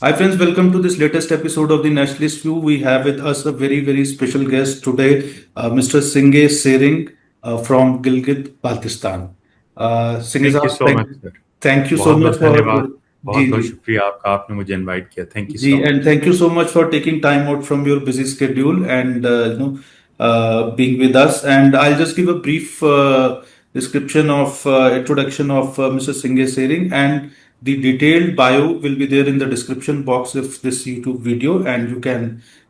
Hi friends, welcome to this latest episode of the Nationalist View. We have with us a very special guest today, Mr. Senge Sering from Gilgit-Baltistan. Senge thank you साहब, so much sir. thank you so बहुत much बहुत for धन्यवाद। बहुत जी बहुत जी शुक्रिया आपका, आपने मुझे इनवाइट किया। Thank you ji so and much. thank you so much for taking time out from your busy schedule and being with us. And I'll just give a brief description of introduction of Mr. Senge Sering, and the detailed bio will be there in the description box of this YouTube video, and you can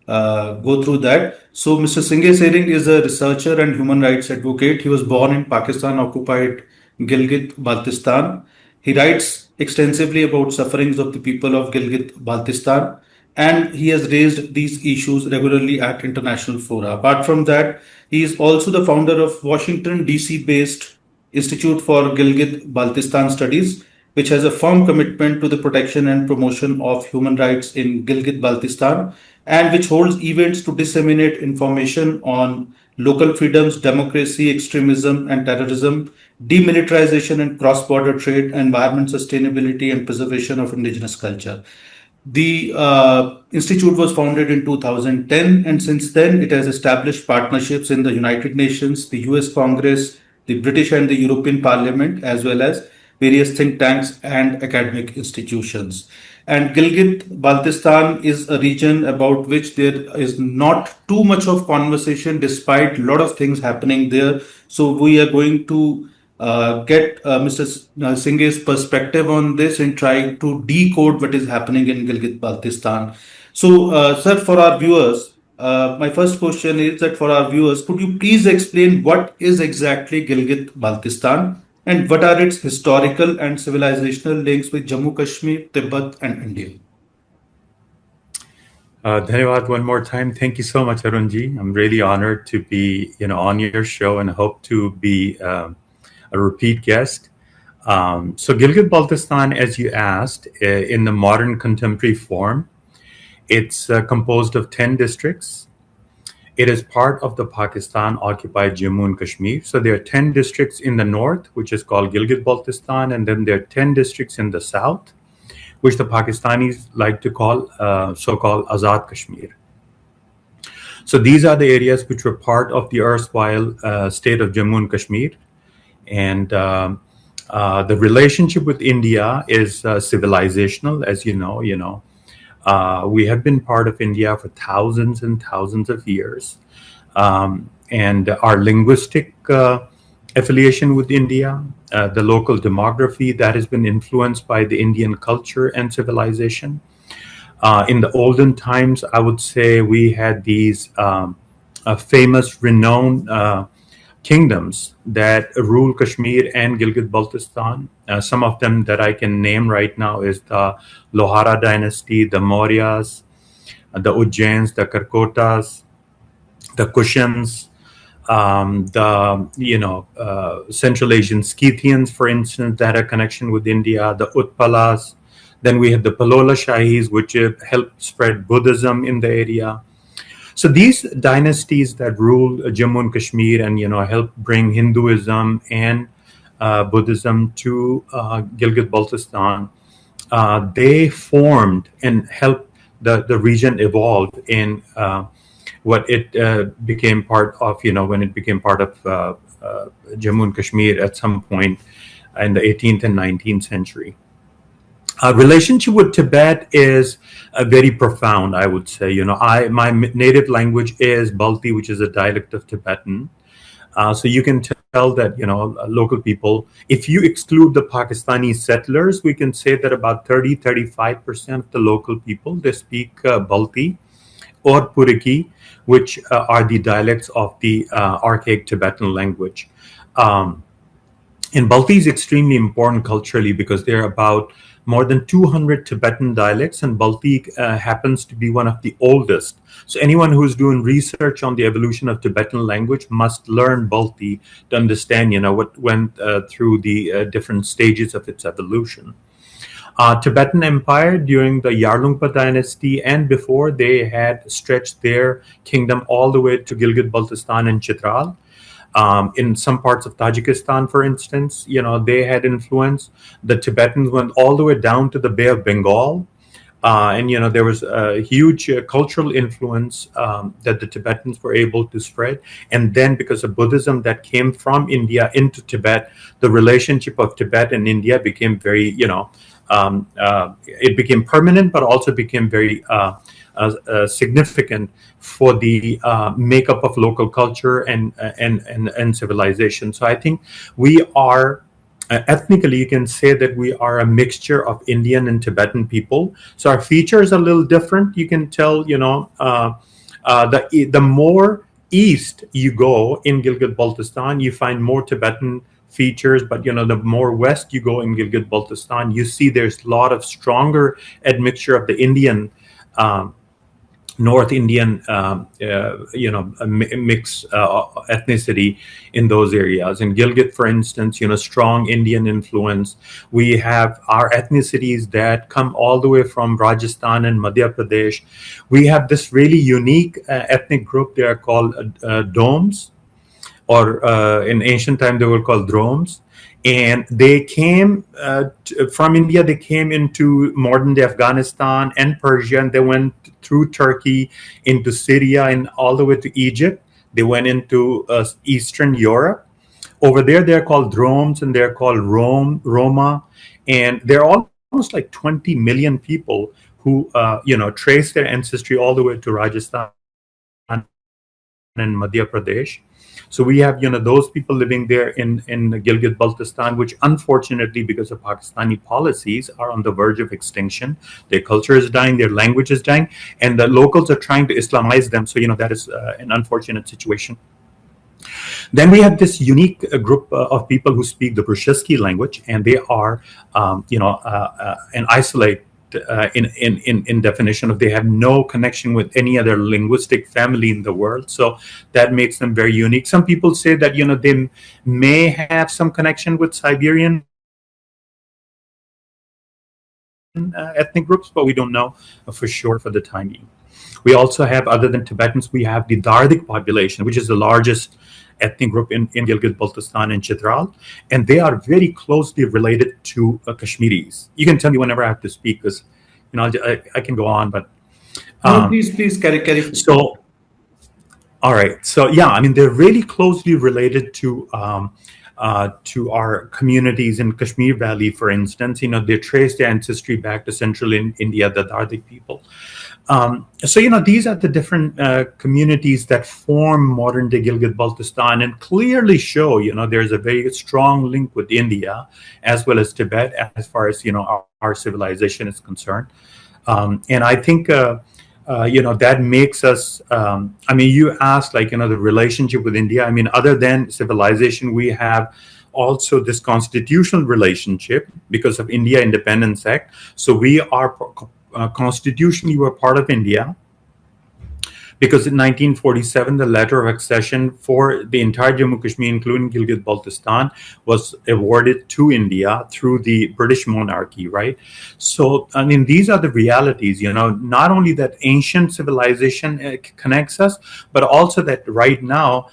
go through that. So, Mr. Senge Sering is a researcher and human rights advocate. He was born in Pakistan occupied Gilgit-Baltistan. He writes extensively about sufferings of the people of Gilgit-Baltistan, and he has raised these issues regularly at international fora. Apart from that, he is also the founder of Washington, D.C. based Institute for Gilgit-Baltistan Studies, which has a firm commitment to the protection and promotion of human rights in Gilgit-Baltistan, and which holds events to disseminate information on local freedoms, democracy, extremism and terrorism, demilitarization and cross-border trade, environment sustainability and preservation of indigenous culture. The institute was founded in 2010, and since then it has established partnerships in the United Nations, the US Congress, the British and the European Parliament, as well as various think tanks and academic institutions. And Gilgit Baltistan is a region about which there is not too much of conversation despite a lot of things happening there. So we are going to get Mr. Singh's perspective on this and try to decode what is happening in Gilgit-Baltistan. So, sir, for our viewers, my first question is that for our viewers, could you please explain what is exactly Gilgit-Baltistan and what are its historical and civilizational links with Jammu Kashmir, Tibet, and India? धन्यवाद one more time. Thank you so much, Arun ji. I'm really honored to be, on your show and hope to be a repeat guest. So Gilgit-Baltistan, as you asked, in the modern contemporary form, it's composed of 10 districts. It is part of the Pakistan occupied Jammu and Kashmir. So there are 10 districts in the north, which is called Gilgit-Baltistan, and then there are 10 districts in the south, which the Pakistanis like to call so-called Azad Kashmir. So these are the areas which were part of the erstwhile state of Jammu and Kashmir. And the relationship with India is civilizational, as you know. We have been part of India for thousands and thousands of years. And our linguistic affiliation with India, the local demography that has been influenced by the Indian culture and civilization. In the olden times, I would say we had these famous, renowned kingdoms that rule Kashmir and Gilgit-Baltistan. Some of them that I can name right now is the Lohara dynasty, the Mauryas, the Ujjains, the Karkotas, the Kushans, the Central Asian Scythians, for instance, that had a connection with India, the Utpalas. Then we had the Palola Shahis, which helped spread Buddhism in the area. So these dynasties that ruled Jammu and Kashmir and helped bring Hinduism and Buddhism to Gilgit-Baltistan, they formed and helped the region evolve in what it became part of. When it became part of Jammu and Kashmir at some point in the 18th and 19th century. Relationship with Tibet is very profound, I would say. My native language is Balti, which is a dialect of Tibetan. So you can tell that, local people, if you exclude the Pakistani settlers, we can say that about 35% of the local people, they speak Balti or Puriki, which are the dialects of the archaic Tibetan language. And Balti is extremely important culturally because there are about more than 200 Tibetan dialects, and Balti happens to be one of the oldest. So anyone who's doing research on the evolution of Tibetan language must learn Balti to understand, what went through the different stages of its evolution. Tibetan Empire during the Yarlungpa dynasty and before, they had stretched their kingdom all the way to Gilgit-Baltistan and Chitral. In some parts of Tajikistan, for instance, they had influence. The Tibetans went all the way down to the Bay of Bengal. And there was a huge cultural influence that the Tibetans were able to spread. And then because of Buddhism that came from India into Tibet, the relationship of Tibet and India became very, it became permanent, but also became very significant for the makeup of local culture and civilization. So I think we are ethnically, you can say that we are a mixture of Indian and Tibetan people. So our features are a little different. You can tell, the more east you go in Gilgit-Baltistan, you find more Tibetan features. But the more west you go in Gilgit-Baltistan, you see there's a lot of stronger admixture of the Indian. North Indian, mix ethnicity in those areas. In Gilgit, for instance, strong Indian influence. We have our ethnicities that come all the way from Rajasthan and Madhya Pradesh. We have this really unique ethnic group. They are called Domes, or in ancient time they were called Dromes. And they came from India. They came into modern day Afghanistan and Persia, and they went through Turkey into Syria and all the way to Egypt. They went into Eastern Europe. Over there, they're called Dromes, and they're called Roma, and they're almost like 20 million people who trace their ancestry all the way to Rajasthan and Madhya Pradesh. So we have, those people living there in Gilgit-Baltistan, which unfortunately, because of Pakistani policies, are on the verge of extinction. Their culture is dying, their language is dying, and the locals are trying to Islamize them. So, that is an unfortunate situation. Then we have this unique group of people who speak the Brusheski language, and they are, an isolate in definition of they have no connection with any other linguistic family in the world. So that makes them very unique. Some people say that they may have some connection with Siberian ethnic groups, but we don't know for sure for the time being. We also have, other than Tibetans, we have the Dardik population, which is the largest ethnic group in Gilgit-Baltistan and Chitral, and they are very closely related to Kashmiris. You can tell me whenever I have to speak, because I can go on, but no, please carry. So, all right. So yeah, they're really closely related to our communities in Kashmir Valley, for instance. They trace their ancestry back to central India, the Dardik people. So these are the different communities that form modern day Gilgit-Baltistan, and clearly show there's a very strong link with India as well as Tibet as far as our civilization is concerned. And I think that makes us. You asked the relationship with India. Other than civilization, we have also this constitutional relationship because of India Independence Act. So we are constitutionally we're part of India, because in 1947 the letter of accession for the entire Jammu Kashmir, including Gilgit-Baltistan, was awarded to India through the British monarchy, right? So these are the realities. Not only that ancient civilization connects us, but also that right now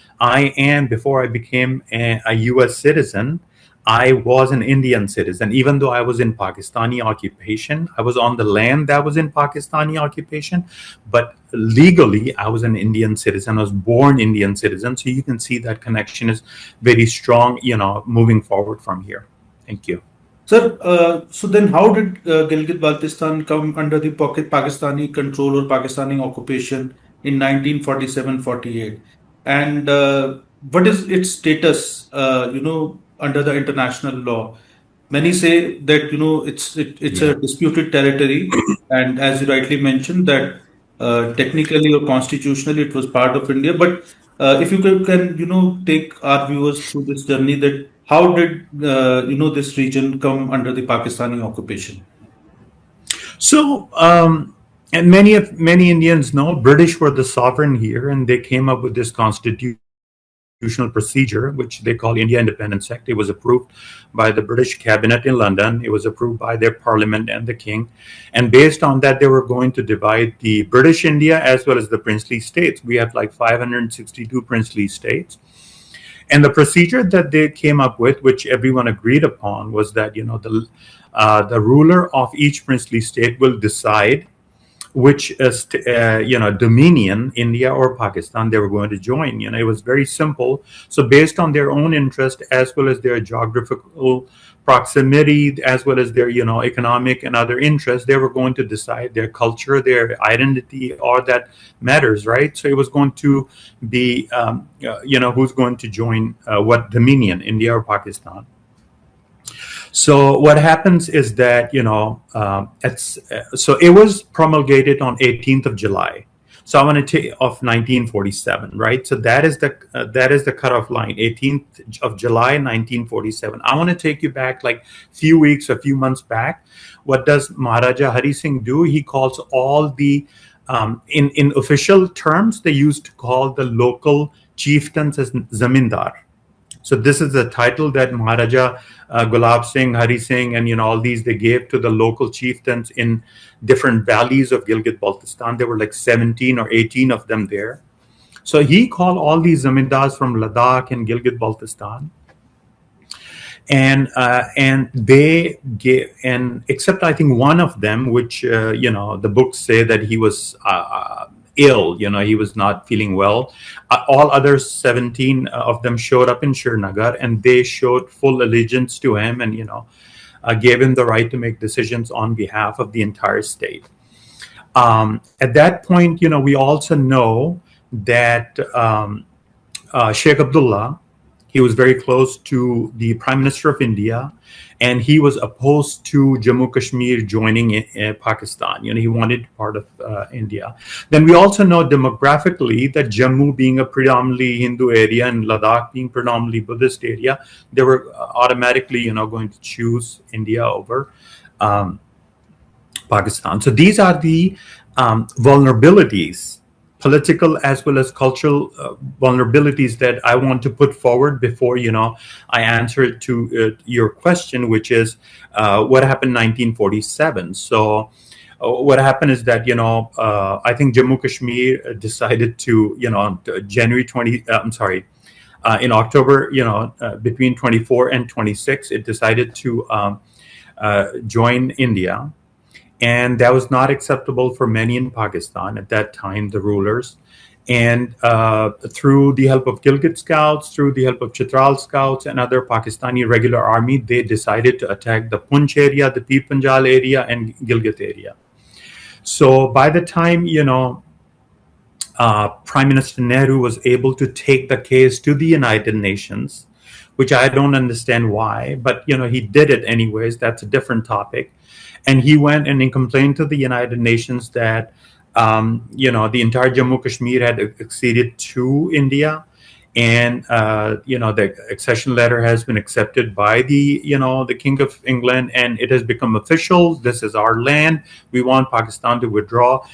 before I became a US citizen, I was an Indian citizen. Even though I was in Pakistani occupation, I was on the land that was in Pakistani occupation, but legally I was an Indian citizen. I was born Indian citizen. So you can see that connection is very strong, moving forward from here. Thank you. Sir, so then how did Gilgit-Baltistan come under the Pakistani control or Pakistani occupation in 1947-48? And what is its status, under the international law? Many say that, it's a disputed territory. And as you rightly mentioned, that technically or constitutionally it was part of India. But if you can take our viewers through this journey, that how did this region come under the Pakistani occupation? So, and many Indians know British were the sovereign here, and they came up with this constitutional procedure, which they call India Independence Act. It was approved by the British cabinet in London. It was approved by their parliament and the king. And based on that, they were going to divide the British India as well as the princely states. We have like 562 princely states. And the procedure that they came up with, which everyone agreed upon, was that the ruler of each princely state will decide which dominion, India or Pakistan, they were going to join. It was very simple. So based on their own interest, as well as their geographical proximity, as well as their economic and other interests, they were going to decide their culture, their identity, all that matters, right? So it was going to be who's going to join what dominion, India or Pakistan. So what happens is that so it was promulgated on 18th of July. So I want to take of 1947, right? So that is the cutoff line, 18th of July, 1947. I want to take you back like a few months back. What does Maharaja Hari Singh do? He calls all the in official terms, they used to call the local chieftains as zamindar. So this is the title that Maharaja Gulab Singh, Hari Singh, and all these they gave to the local chieftains in different valleys of Gilgit-Baltistan. There were like 17 or 18 of them there. So he called all these zamindars from Ladakh and Gilgit-Baltistan, and they gave, and except I think one of them, which the books say that he was ill, he was not feeling well. All other 17 of them showed up in Srinagar, and they showed full allegiance to him, and gave him the right to make decisions on behalf of the entire state. At that point, we also know that Sheikh Abdullah, he was very close to the Prime Minister of India, and he was opposed to Jammu Kashmir joining Pakistan. He wanted part of India. Then we also know demographically that Jammu being a predominantly Hindu area and Ladakh being predominantly Buddhist area, they were automatically, going to choose India over Pakistan. So these are the vulnerabilities, political as well as cultural vulnerabilities that I want to put forward before I answer to your question, which is what happened in 1947. So what happened is that I think Jammu Kashmir decided to January 20. In October, between 24 and 26, it decided to join India. And that was not acceptable for many in Pakistan at that time, the rulers. And through the help of Gilgit scouts, through the help of Chitral scouts and other Pakistani regular army, they decided to attack the Punch area, the Pir Panjal area, and Gilgit area. So by the time, Prime Minister Nehru was able to take the case to the United Nations, which I don't understand why, but, he did it anyways. That's a different topic. And he went and he complained to the United Nations that, the entire Jammu Kashmir had acceded to India. And, the accession letter has been accepted by the King of England, and it has become official. This is our land. We want Pakistan to withdraw.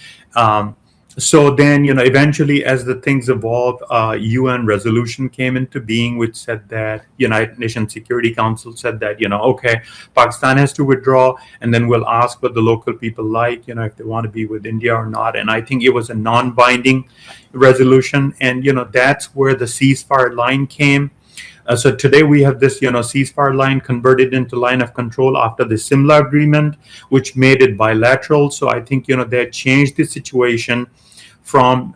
So then, eventually, as the things evolved, UN resolution came into being, which said that United Nations Security Council said that, okay, Pakistan has to withdraw, and then we'll ask what the local people like, if they want to be with India or not. And I think it was a non-binding resolution, and, that's where the ceasefire line came. So today we have this, ceasefire line converted into line of control after the Simla agreement, which made it bilateral. So I think, they changed the situation from,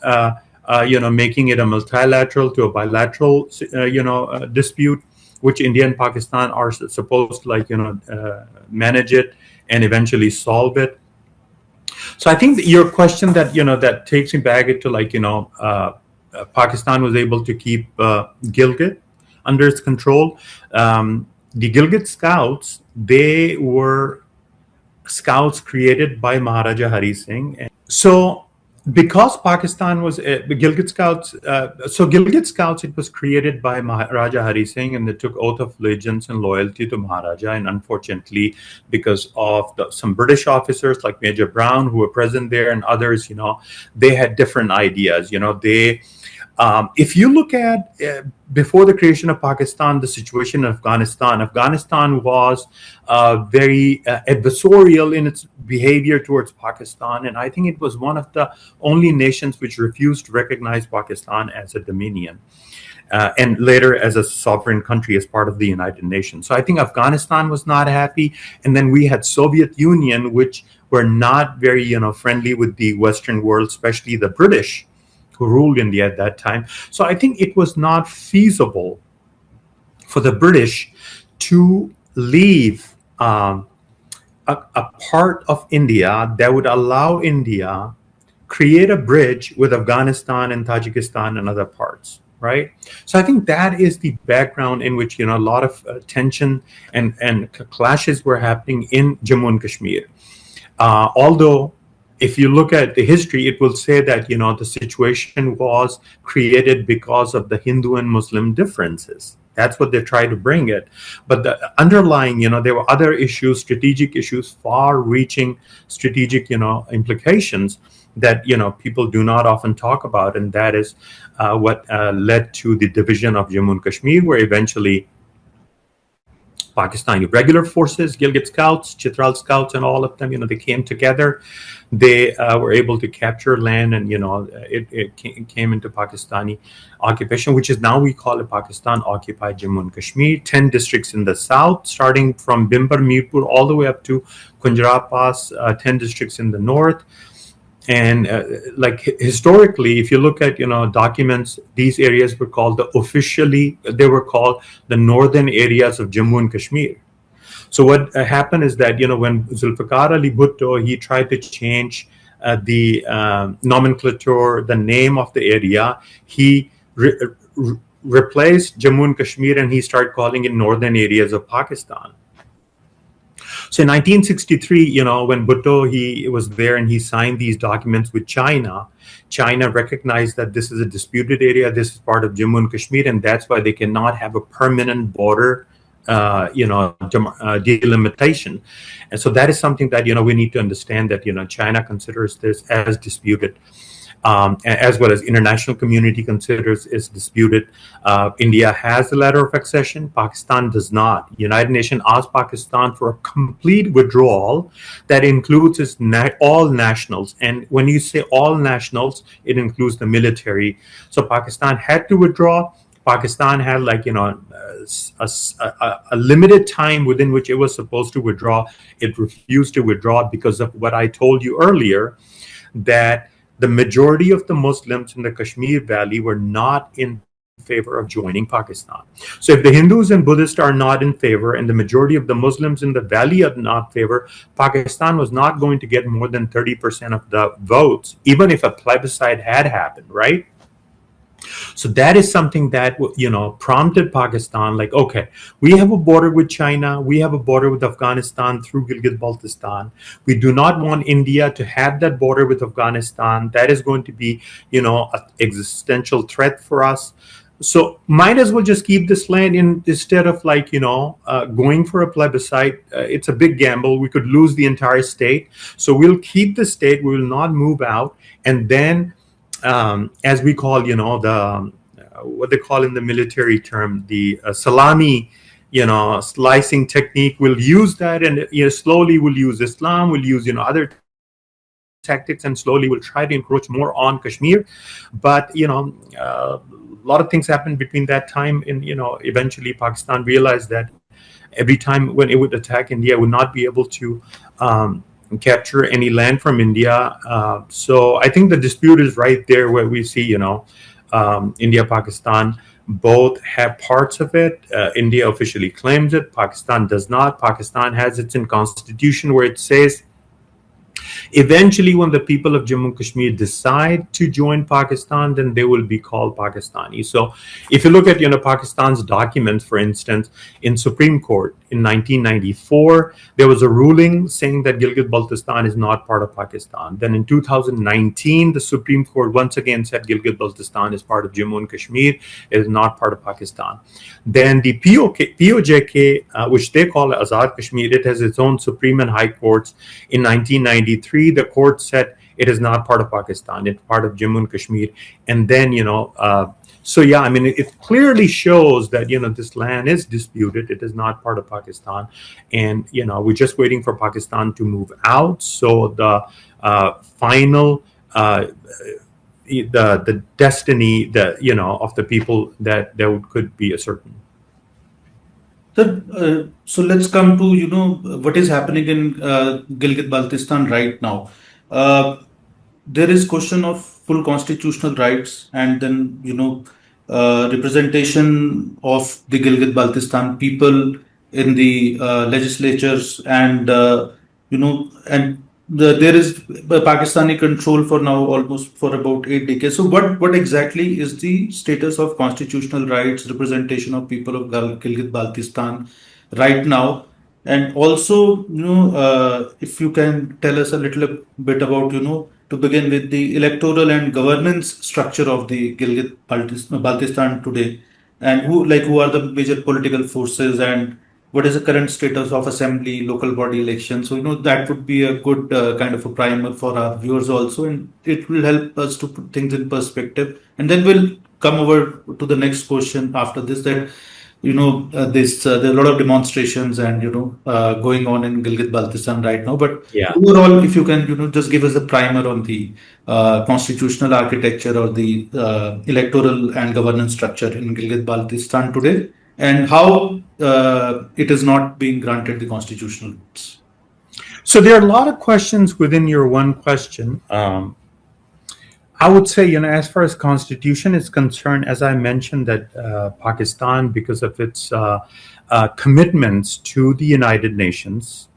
making it a multilateral to a bilateral, dispute, which India and Pakistan are supposed to, manage it and eventually solve it. So I think your question that, that takes me back to Pakistan was able to keep Gilgit under its control. The Gilgit scouts, they were scouts created by Maharaja Hari Singh. So because Pakistan was the Gilgit Scouts, Gilgit Scouts, it was created by Maharaja Hari Singh, and they took oath of allegiance and loyalty to Maharaja. And unfortunately, because of some British officers like Major Brown who were present there and others, they had different ideas. If you look at before the creation of Pakistan, the situation in Afghanistan was very adversarial in its behavior towards Pakistan. And I think it was one of the only nations which refused to recognize Pakistan as a dominion. and later as a sovereign country as part of the United Nations. So I think Afghanistan was not happy, and then we had Soviet Union, which were not very friendly with the Western world, especially the British, who ruled India at that time. So I think it was not feasible for the British to leave a part of India that would allow India create a bridge with Afghanistan and Tajikistan and other parts, right? So I think that is the background in which a lot of tension and clashes were happening in Jammu and Kashmir. Although, if you look at the history, it will say that the situation was created because of the Hindu and Muslim differences. That's what they try to bring it. But the underlying, there were other issues, strategic issues, far-reaching strategic, implications that people do not often talk about, and that is what led to the division of Jammu and Kashmir, where eventually Pakistani regular forces, Gilgit Scouts, Chitral Scouts, and all of them, they came together. They were able to capture land, and it came into Pakistani occupation, which is now we call it Pakistan occupied Jammu and Kashmir. 10 districts in the south, starting from Bimbar, Mirpur, all the way up to Kunjra Pass. 10 districts in the north. And historically, if you look at documents, these areas were called they were called the northern areas of Jammu and Kashmir. So what happened is that when Zulfikar Ali Bhutto, he tried to change the nomenclature, the name of the area, he replaced Jammu and Kashmir and he started calling it northern areas of Pakistan. So in 1963, when Bhutto, he was there and he signed these documents with China, China recognized that this is a disputed area, this is part of Jammu and Kashmir, and that's why they cannot have a permanent border, delimitation. And so that is something that, we need to understand that, China considers this as disputed. As well as international community considers is disputed. India has the letter of accession. Pakistan does not. United Nations asked Pakistan for a complete withdrawal that includes all nationals. And when you say all nationals, it includes the military. So Pakistan had to withdraw. Pakistan had a limited time within which it was supposed to withdraw. It refused to withdraw because of what I told you earlier, that the majority of the Muslims in the Kashmir Valley were not in favor of joining Pakistan. So if the Hindus and Buddhists are not in favor and the majority of the Muslims in the valley are not in favor, Pakistan was not going to get more than 30% of the votes, even if a plebiscite had happened, right? So that is something that, prompted Pakistan, okay, we have a border with China, we have a border with Afghanistan through Gilgit-Baltistan. We do not want India to have that border with Afghanistan. That is going to be, an existential threat for us. So might as well just keep this land instead of going for a plebiscite. It's a big gamble. We could lose the entire state. So we'll keep the state. We will not move out. And then as we call, what they call in the military term, the salami, slicing technique. We'll use that, and slowly we'll use Islam, we'll use other tactics, and slowly we'll try to encroach more on Kashmir. But a lot of things happened between that time, and eventually Pakistan realized that every time when it would attack India, it would not be able to capture any land from India. So I think the dispute is right there where we see, India, Pakistan both have parts of it. India officially claims it. Pakistan does not. Pakistan has its own constitution where it says eventually when the people of Jammu and Kashmir decide to join Pakistan, then they will be called Pakistani. So if you look at, Pakistan's documents, for instance, in Supreme Court in 1994, there was a ruling saying that Gilgit-Baltistan is not part of Pakistan. Then in 2019, the Supreme Court once again said Gilgit-Baltistan is part of Jammu and Kashmir. It is not part of Pakistan. Then the POJK, which they call Azad Kashmir, it has its own Supreme and High Courts. In 1993, the court said it is not part of Pakistan. It's part of Jammu and Kashmir. And then, it clearly shows that, this land is disputed. It is not part of Pakistan. And, we're just waiting for Pakistan to move out. So the final, the destiny that of the people that could be ascertained. So let's come to what is happening in Gilgit-Baltistan right now. Uh, there is question of full constitutional rights, and then representation of the Gilgit-Baltistan people in the legislatures, and there is Pakistani control for now almost for about 8 decades. So what exactly is the status of constitutional rights, representation of people of Gilgit-Baltistan right now? And also, if you can tell us a little bit about, to begin with, the electoral and governance structure of the Gilgit-Baltistan today, and who are the major political forces, and what is the current status of assembly, local body elections. So, that would be a good kind of a primer for our viewers also, and it will help us to put things in perspective. And then we'll come over to the next question after this, that this there are a lot of demonstrations and going on in Gilgit-Baltistan right now. But Yeah. overall, if you can just give us a primer on the constitutional architecture or the electoral and governance structure in Gilgit-Baltistan today, and how it is not being granted the constitutional rights. So there are a lot of questions within your one question. I would say, as far as constitution is concerned, as I mentioned, that Pakistan, because of its commitments to the United Nations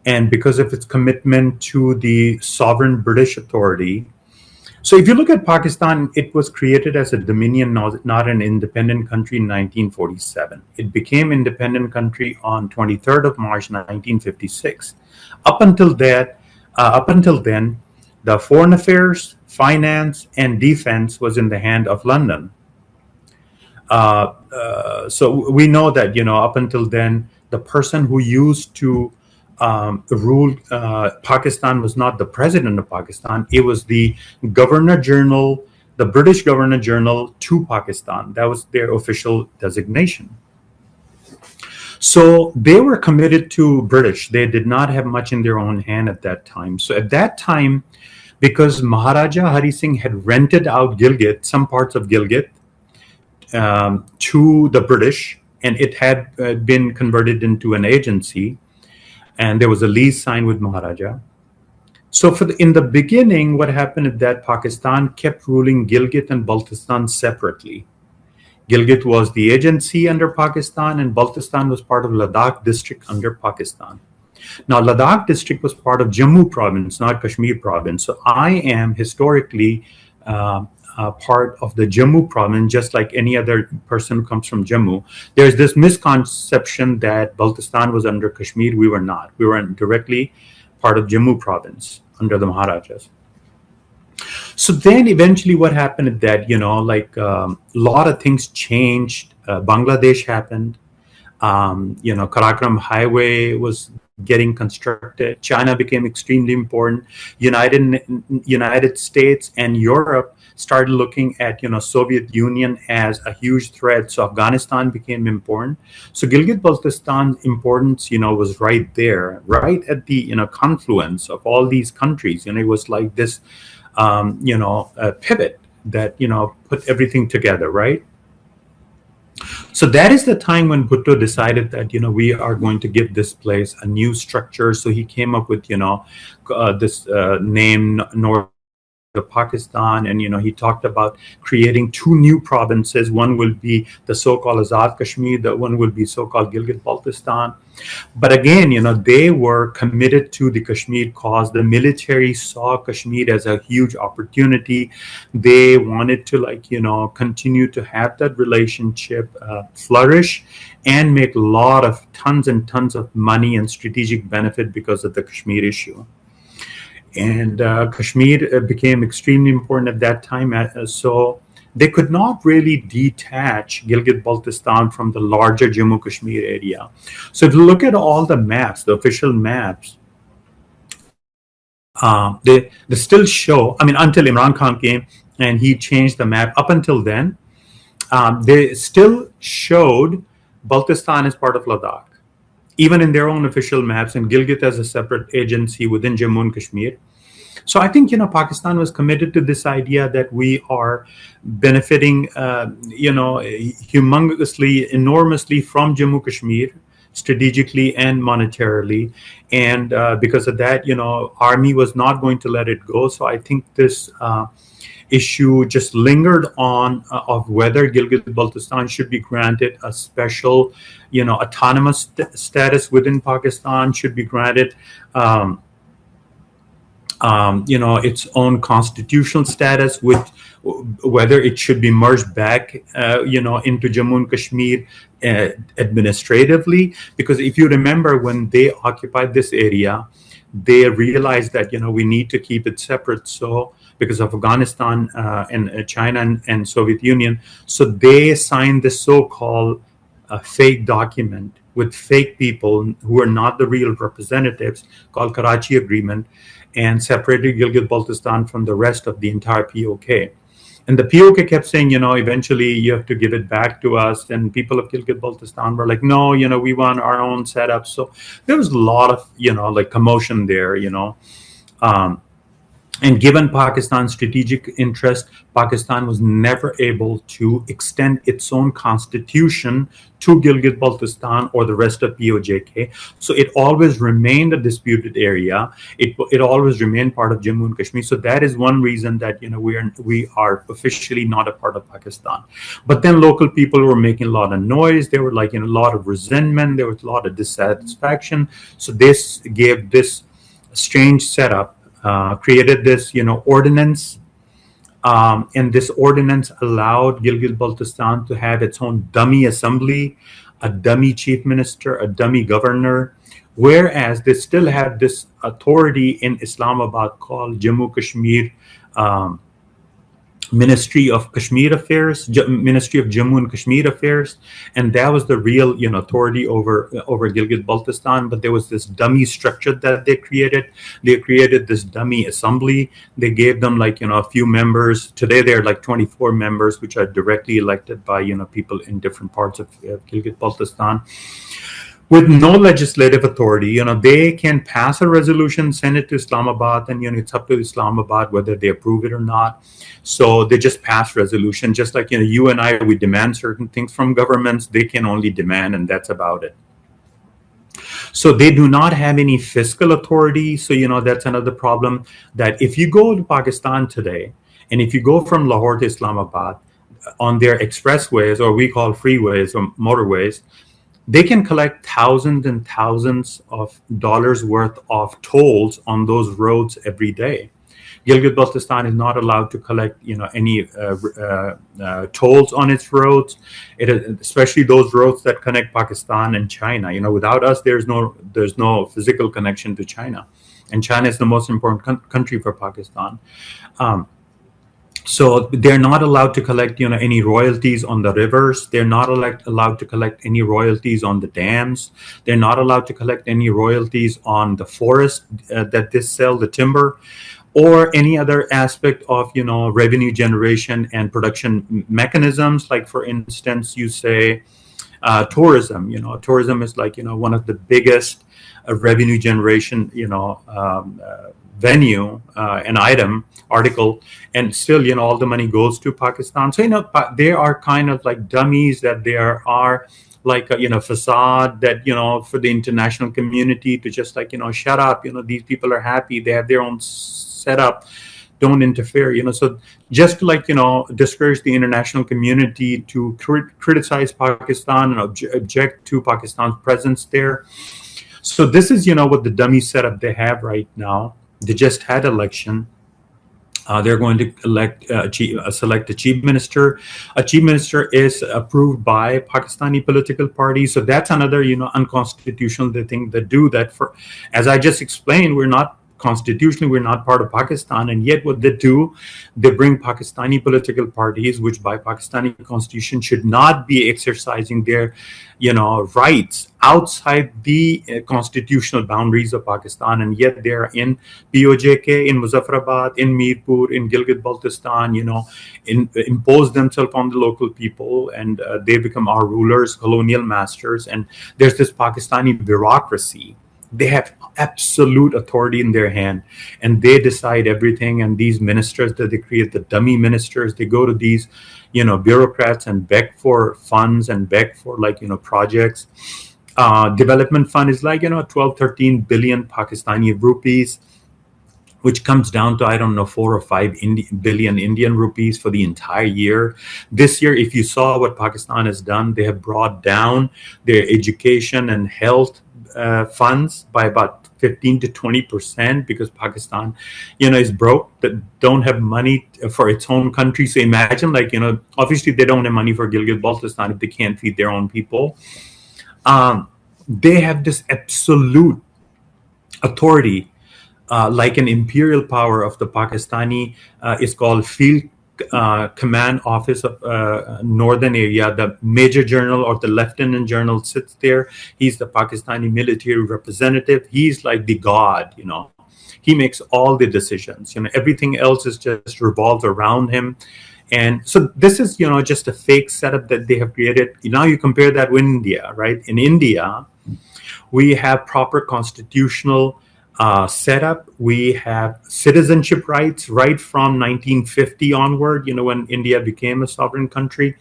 and because of its commitment to the sovereign British authority. So if you look at Pakistan, it was created as a dominion, not an independent country in 1947. It became independent country on 23rd of March 1956. Up until then, the foreign affairs, finance, and defense was in the hand of London. So we know that up until then, the person who used to rule Pakistan was not the president of Pakistan. It was the Governor General, the British Governor General to Pakistan. That was their official designation. So they were committed to British. They did not have much in their own hand at that time. So at that time, because Maharaja Hari Singh had rented out Gilgit, some parts of Gilgit, to the British, and it had been converted into an agency, and there was a lease signed with Maharaja. So in the beginning, what happened is that Pakistan kept ruling Gilgit and Baltistan separately. Gilgit was the agency under Pakistan, and Baltistan was part of Ladakh district under Pakistan. Now, Ladakh district was part of Jammu province, not Kashmir province. So I am historically part of the Jammu province, just like any other person who comes from Jammu. There's this misconception that Baltistan was under Kashmir. We were not. We were directly part of Jammu province under the Maharajas. So then eventually what happened is that, a lot of things changed. Bangladesh happened. Karakoram Highway was getting constructed. China became extremely important. United States and Europe started looking at Soviet Union as a huge threat. So Afghanistan became important. So Gilgit-Baltistan's importance was right there, right at the confluence of all these countries. It was like this a pivot that put everything together, right? So that is the time when Bhutto decided that we are going to give this place a new structure. So he came up with this name North of Pakistan, and he talked about creating two new provinces. One will be the so-called Azad Kashmir, the one will be so-called Gilgit-Baltistan. But again, they were committed to the Kashmir cause. The military saw Kashmir as a huge opportunity. They wanted to continue to have that relationship flourish and make a lot of tons and tons of money and strategic benefit because of the Kashmir issue. And Kashmir became extremely important at that time. So they could not really detach Gilgit-Baltistan from the larger Jammu Kashmir area. So if you look at all the maps, the official maps, they still show, until Imran Khan came and he changed the map. Up until then, they still showed Baltistan as part of Ladakh, even in their own official maps, and Gilgit as a separate agency within Jammu and Kashmir. So I think, Pakistan was committed to this idea that we are benefiting, humongously, enormously from Jammu Kashmir, strategically and monetarily. And because of that, army was not going to let it go. So I think this issue just lingered on of whether Gilgit-Baltistan should be granted a special, autonomous status within Pakistan, should be granted its own constitutional status, with whether it should be merged back, into Jammu and Kashmir administratively. Because if you remember, when they occupied this area, they realized that we need to keep it separate. So because of Afghanistan and China and Soviet Union, so they signed this so-called fake document with fake people who are not the real representatives, called Karachi Agreement, and separated Gilgit-Baltistan from the rest of the entire POK. And the POK kept saying, eventually you have to give it back to us. And people of Gilgit-Baltistan were like, no, we want our own setup. So there was a lot of, commotion there, and given Pakistan's strategic interest, Pakistan was never able to extend its own constitution to Gilgit-Baltistan or the rest of POJK. So it always remained a disputed area. It always remained part of Jammu and Kashmir. So that is one reason that we are officially not a part of Pakistan. But then local people were making a lot of noise. There were a lot of resentment. There was a lot of dissatisfaction. So this gave this strange setup. Created this, ordinance, and this ordinance allowed Gilgit-Baltistan to have its own dummy assembly, a dummy chief minister, a dummy governor, whereas they still had this authority in Islamabad called Jammu Kashmir Ministry of Kashmir Affairs, Ministry of Jammu and Kashmir Affairs, and that was the real, authority over Gilgit-Baltistan. But there was this dummy structure that they created. They created this dummy assembly. They gave them a few members. Today they're 24 members, which are directly elected by people in different parts of Gilgit-Baltistan, with no legislative authority. They can pass a resolution, send it to Islamabad, and it's up to Islamabad whether they approve it or not. So they just pass resolution, just like you and I, we demand certain things from governments. They can only demand, and that's about it. So they do not have any fiscal authority. So that's another problem, that if you go to Pakistan today, and if you go from Lahore to Islamabad on their expressways, or we call freeways or motorways, they can collect thousands and thousands of dollars worth of tolls on those roads every day. Gilgit-Baltistan is not allowed to collect, any tolls on its roads. Especially those roads that connect Pakistan and China. Without us, there's no physical connection to China, and China is the most important country for Pakistan. So they're not allowed to collect, any royalties on the rivers. They're not allowed to collect any royalties on the dams. They're not allowed to collect any royalties on the forest that they sell, the timber, or any other aspect of, revenue generation and production mechanisms. Like, for instance, you say tourism. Tourism is one of the biggest revenue generation, venue, an article, and still, all the money goes to Pakistan. So, they are kind of like dummies, that there are facade that, for the international community to just shut up, these people are happy, they have their own setup, don't interfere, so just to discourage the international community to criticize Pakistan and object to Pakistan's presence there. So this is, what the dummy setup they have right now. They just had election. They're going to select a chief minister. A chief minister is approved by Pakistani political parties. So that's another, unconstitutional thing that do that. For, as I just explained, constitutionally, we're not part of Pakistan, and yet what they do, they bring Pakistani political parties, which by Pakistani constitution should not be exercising their, rights outside the constitutional boundaries of Pakistan, and yet they're in POJK, in Muzaffarabad, in Mirpur, in Gilgit-Baltistan, impose themselves on the local people, and they become our rulers, colonial masters, and there's this Pakistani bureaucracy They have absolute authority in their hand, and they decide everything. And these ministers that they create, the dummy ministers, they go to these, bureaucrats and beg for funds and beg for projects. Development fund is 12, 13 billion Pakistani rupees, which comes down to, I don't know, 4 or 5 billion Indian rupees for the entire year. This year, if you saw what Pakistan has done, they have brought down their education and health funds by about 15 to 20% because Pakistan, is broke, that don't have money for its own country. So imagine, obviously they don't have money for Gilgit-Baltistan if they can't feed their own people. They have this absolute authority, like an imperial power of the Pakistani, is called Field Command Office of Northern Area. The Major General or the Lieutenant General sits there. He's the Pakistani military representative. He's like the god. He makes all the decisions. Everything else is just revolved around him. And so this is, just a fake setup that they have created. Now you compare that with India, right? In India, we have proper constitutional setup. We have citizenship rights right from 1950 onward, when India became a sovereign country.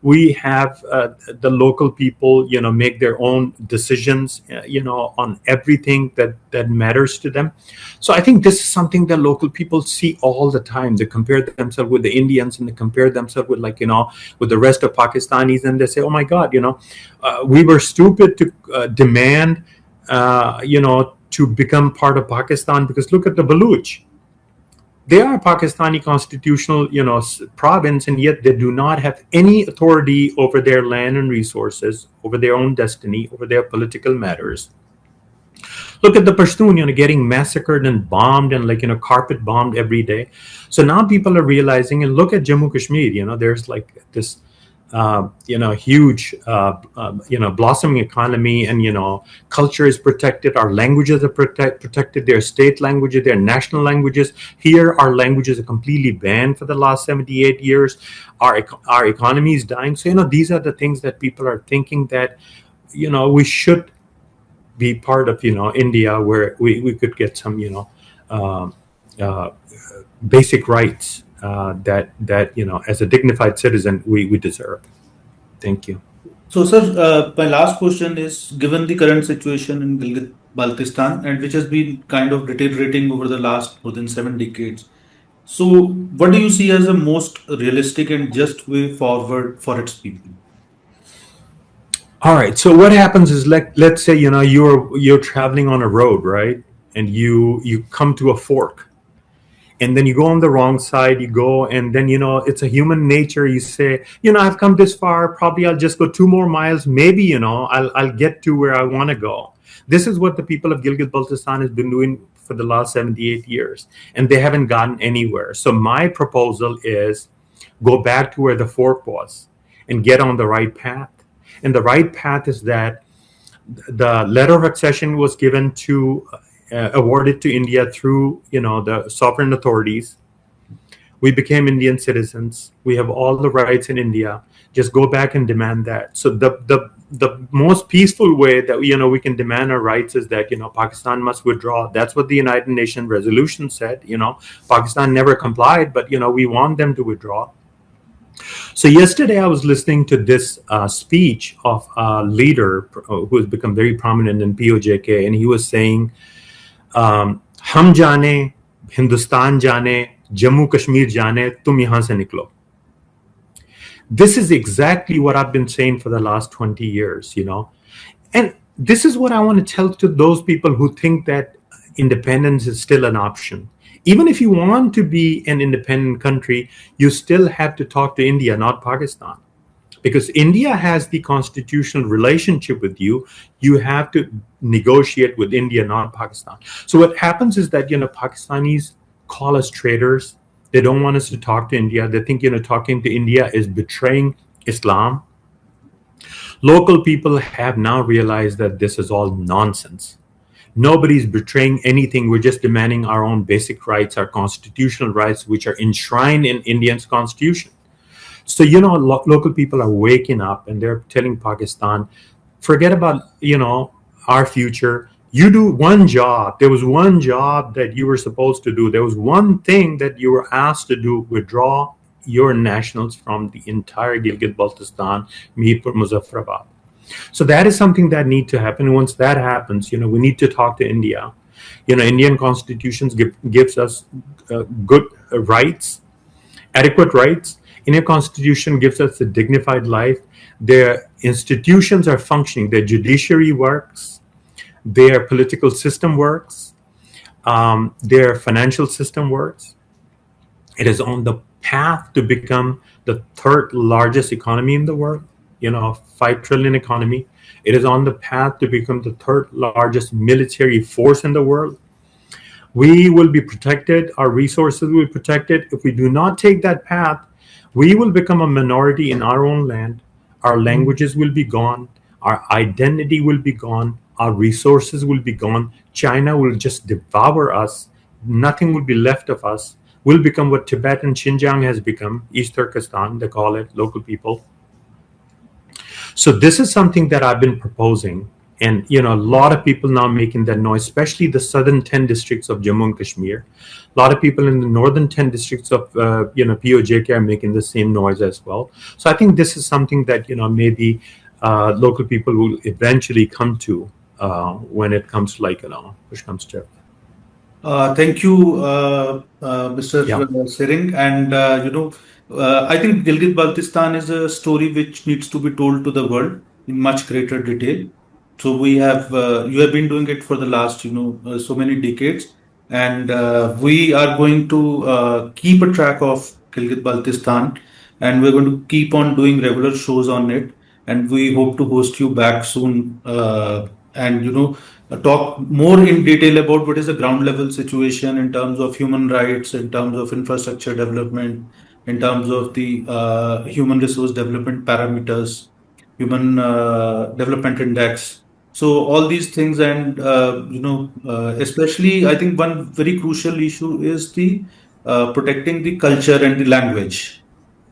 We have the local people, make their own decisions, on everything that matters to them. So I think this is something that local people see all the time. They compare themselves with the Indians, and they compare themselves with with the rest of Pakistanis, and they say, oh my God, we were stupid to demand, to become part of Pakistan, because look at the Baluch. They are a Pakistani constitutional, province, and yet they do not have any authority over their land and resources, over their own destiny, over their political matters. Look at the Pashtun, getting massacred and bombed and carpet bombed every day. So now people are realizing, and look at Jammu Kashmir, there's this huge, blossoming economy, and, culture is protected. Our languages are protected. Their state languages, their national languages. Here, our languages are completely banned for the last 78 years. Our economy is dying. So, these are the things that people are thinking that, we should be part of, India, where we could get some, basic rights that as a dignified citizen we deserve. Thank you. So, sir, my last question is, given the current situation in Gilgit-Baltistan, and which has been kind of deteriorating over the last more than 7 decades, so what do you see as the most realistic and just way forward for its people? All right. So what happens is, let's say you're traveling on a road, right, and you come to a fork. And then you go on the wrong side, and then, it's a human nature. You say, I've come this far, probably I'll just go 2 more miles. Maybe, I'll get to where I want to go. This is what the people of Gilgit-Baltistan has been doing for the last 78 years, and they haven't gotten anywhere. So my proposal is go back to where the fork was and get on the right path. And the right path is that the letter of accession was given to awarded to India through the sovereign authorities. We became Indian citizens. We have all the rights in India. Just go back and demand that. So the most peaceful way that we can demand our rights is that Pakistan must withdraw. That's what the United Nations resolution said. Pakistan never complied, but we want them to withdraw. So yesterday I was listening to this speech of a leader who has become very prominent in POJK, and he was saying, हम जाने, हिंदुस्तान जाने, जम्मू कश्मीर जाने, तुम यहाँ से निकलो. This is exactly what I've been saying for the last 20 years, And this is what I want to tell to those people who think that independence is still an option. Even if you want to be an independent country, you still have to talk to India, not Pakistan. Because India has the constitutional relationship with you, you have to negotiate with India, not Pakistan. So what happens is that, Pakistanis call us traitors. They don't want us to talk to India. They think, talking to India is betraying Islam. Local people have now realized that this is all nonsense. Nobody's betraying anything. We're just demanding our own basic rights, our constitutional rights, which are enshrined in India's constitution. So, local people are waking up and they're telling Pakistan, forget about, our future. You do one job. There was one job that you were supposed to do. There was one thing that you were asked to do: withdraw your nationals from the entire Gilgit-Baltistan, Mirpur, Muzaffarabad. So that is something that need to happen. Once that happens, we need to talk to India. Indian constitutions gives us good rights, adequate rights. Indian constitution gives us a dignified life. Their institutions are functioning. Their judiciary works. Their political system works. Their financial system works. It is on the path to become the third largest economy in the world, 5 trillion economy. It is on the path to become the third largest military force in the world. We will be protected. Our resources will be protected. If we do not take that path, we will become a minority in our own land. Our languages will be gone. Our identity will be gone. Our resources will be gone. China will just devour us. Nothing will be left of us. We'll become what Tibet and Xinjiang has become, East Turkestan, they call it, local people. So this is something that I've been proposing. And, a lot of people now making that noise, especially the southern 10 districts of Jammu and Kashmir. A lot of people in the northern 10 districts of, POJK are making the same noise as well. So I think this is something that, maybe local people will eventually come to when it comes to push comes to. Thank you, Mr. Yeah. Sering. And, I think Gilgit-Baltistan is a story which needs to be told to the world in much greater detail. So you have been doing it for the last, so many decades. And we are going to keep a track of Gilgit-Baltistan, and we're going to keep on doing regular shows on it. And we hope to host you back soon, and, talk more in detail about what is the ground level situation in terms of human rights, in terms of infrastructure development, in terms of the human resource development parameters, human development index. So all these things, and especially I think one very crucial issue is the protecting the culture and the language,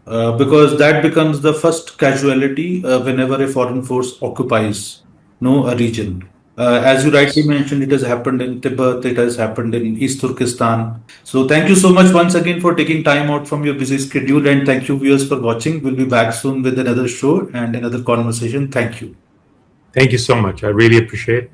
because that becomes the first casualty whenever a foreign force occupies a region. As you rightly mentioned, it has happened in Tibet, it has happened in East Turkestan. So thank you so much once again for taking time out from your busy schedule, and thank you viewers for watching. We'll be back soon with another show and another conversation. Thank you. Thank you so much. I really appreciate it.